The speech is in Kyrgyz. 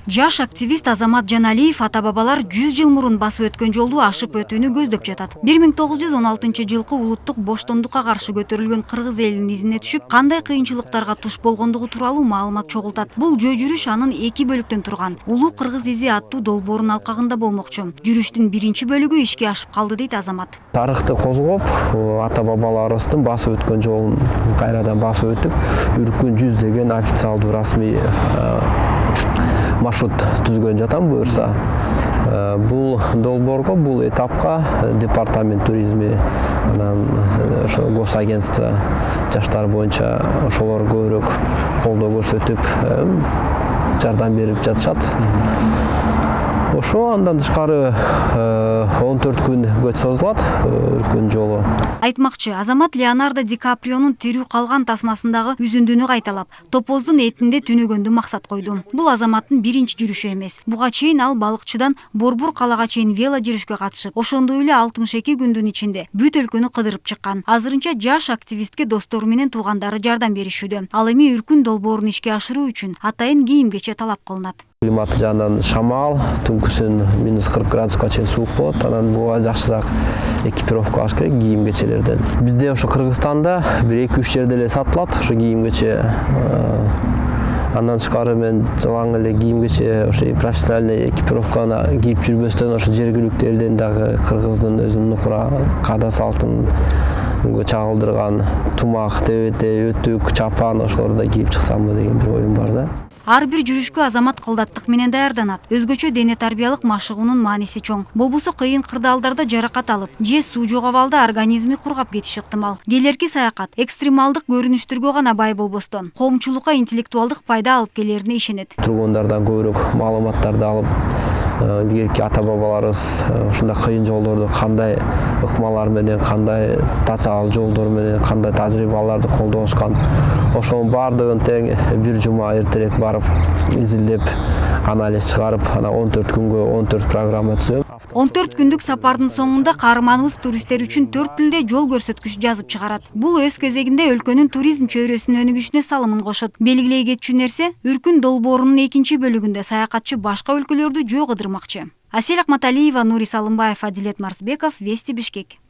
Жаш активист Азамат Жаналиев ата бабалар 100 жыл мурун басып өткөн жолду ашып өтүүнү көздөп жатат. 1916 жылкы улуттук боштондукка каршы көтөрүлгөн кыргыз элинин изине түшүп, кандай кыйынчылыктарга туш болгондугу тууралуу маалымат чогултат. Бул жөө жүрүш анын 2 бөлүктөн турган Улуу Кыргыз изи аттуу долбоорунун алкагында болмокчу. Жүрүштүн биринчи бөлүгү ишке ашып калды дейт Азамат. Тарыхты козгоп, ата бабаларыбыздын басып өткөн жолун кайрадан басып өтүп, Үркүн 100 деген официалдуу расмий маршрут түзгөн жатам буюрса. Бул долбоорго, бул этапка департамент туризми, анан ошо госагентство жаштар боюнча ошолор көбүрөөк колдоо көрсөтүп, жардам берип жатышат. Ошо андан тышкары 14 күнгө созулат Үркүн жолу. Айтмакчы, Азамат Леонардо Ди Каприонун тирүү калган тасмасындагы үзүндүнү кайталап, топоздун этинде түнөгөндү максат койду. Бул Азаматтын биринчи жүрүшү эмес. Буга чейин ал балыкчыдан Борбор калага чейин вело жүрүшкө катышып, ошондой эле 62 күндүн ичинде бүт өлкөнү кыдырып чыккан. Азырынча жаш активистке достору менен туугандары жардам беришүүдө. Ал эми Үркүн долбоорун ишке ашыруу үчүн атайын кийим-кече талап кылынат. Климат жагынан шамал, түнкүсүн -40 градуска чейин суук болот. Анан буга жакшыраак экипировка алыш керек кийим-кечелерден. Бизде ошо Кыргызстанда 1-2-3 жерде эле сатылат ошо кийим-кече. Андан тышкары мен жалаң эле кийим-кече, ошо профессиональный экипировканы кийип жүрбөстөн ошо жергиликтүү элден дагы Кыргыздын өзүнүн нукура каада салтын чагылдырган тумак, тебете, өтүк, чапан ошолорду да кийип чыксамбы деген бир оюм бар да. Ар бир жүрүшкө Азамат кылдаттык менен даярданат. Өзгөчө дене тарбиялык машыгуунун мааниси чоң. Болбосо кыйын кырдаалдарда жаракат алып, же суу жок абалда организми кургап кетиши ыктымал. Келерки саякат экстремалдык көрүнүштөргө гана бай болбостон, коомчулукка интеллектуалдык пайда алып келерине ишенет. Тургундардан көбүрөөк маалыматтарды алып, илгерки ата бабаларыбыз ушундай кыйын жолдорду кандай ыкмалар менен, кандай тачаал жолдор менен, кандай тажрыйбаларды колдонушкан, ошонун баардыгын тең бир жума эртерээк барып изилдеп, анализ чыгарып, анан 14 күнгө 14 программа түзөм. 14 күндүк сапардын соңунда каарманыбыз туристтер үчүн 4 тилде жол көрсөткүч жазып чыгарат. Бул өз кезегинде өлкөнүн туризм чөйрөсүнүн өнүгүшүнө салымын кошот. Белгилей кетчү нерсе, Үркүн долбоорунун 2 бөлүгүндө саякатчы башка өлкөлөрдү жөө кыдырмакчы. Асель Акматалиева, Нури Салымбаев, Адилет Марсбеков, Вести Бишкек.